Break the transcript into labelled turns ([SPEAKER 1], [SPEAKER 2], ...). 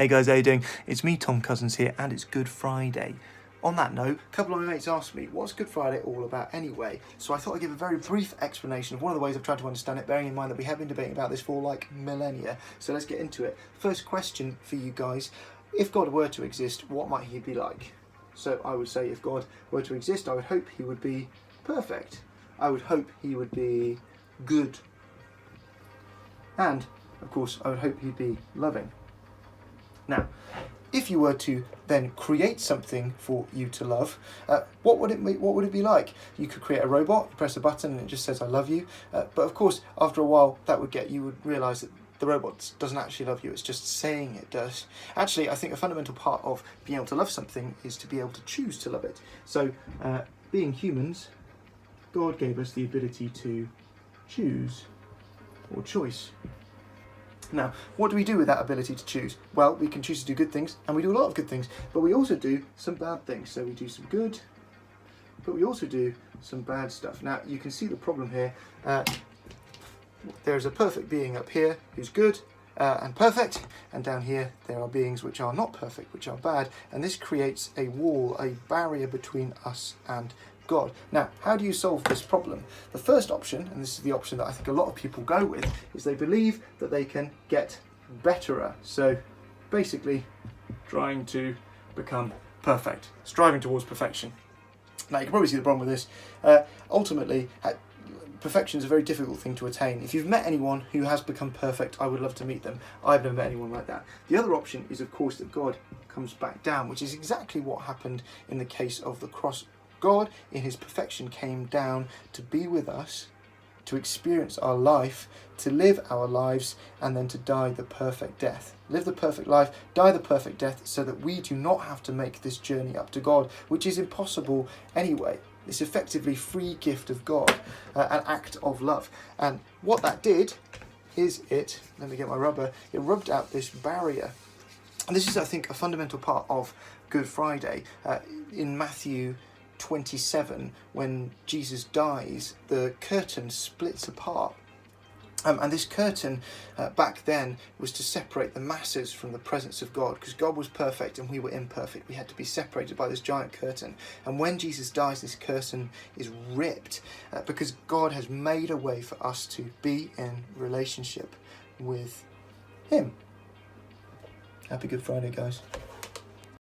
[SPEAKER 1] Hey guys, how you doing? It's me, Tom Cousins here, and it's Good Friday. On that note, a couple of my mates asked me, what's Good Friday all about anyway? So I thought I'd give a very brief explanation of one of the ways I've tried to understand it, bearing in mind that we have been debating about this for like millennia. So let's get into it. First question for you guys. If God were to exist, what might he be like? So I would say if God were to exist, I would hope he would be perfect. I would hope he would be good. And, of course, I would hope he'd be loving. Now, if you were to then create something for you to love, what would it be like? You could create a robot, press a button and it just says I love you. But of course, after a while, you would realise that the robot doesn't actually love you, it's just saying it does. Actually, I think a fundamental part of being able to love something is to be able to choose to love it. So, being humans, God gave us the ability to choose, or choice. Now, what do we do with that ability to choose? Well, we can choose to do good things, and we do a lot of good things, but we also do some bad things. So we do some good, but we also do some bad stuff. Now, you can see the problem here. There's a perfect being up here who's good and perfect, and down here there are beings which are not perfect, which are bad, and this creates a wall, a barrier between us and God. Now, how do you solve this problem? The first option, and this is the option that I think a lot of people go with, is they believe that they can get betterer. So basically trying to become perfect, striving towards perfection. Now, you can probably see the problem with this. Ultimately, perfection is a very difficult thing to attain. If you've met anyone who has become perfect, I would love to meet them. I've never met anyone like that. The other option is, of course, that God comes back down, which is exactly what happened in the case of the cross. God, in his perfection, came down to be with us, to experience our life, to live our lives, and then to die the perfect death. Live the perfect life, die the perfect death, so that we do not have to make this journey up to God, which is impossible anyway. It's effectively free gift of God, an act of love. And what that did is let me get my rubber, it rubbed out this barrier. And this is, I think, a fundamental part of Good Friday. In Matthew 27, when Jesus dies, the curtain splits apart. And this curtain back then was to separate the masses from the presence of God, because God was perfect and we were imperfect. We had to be separated by this giant curtain. And when Jesus dies, this curtain is ripped because God has made a way for us to be in relationship with him. Happy Good Friday, guys.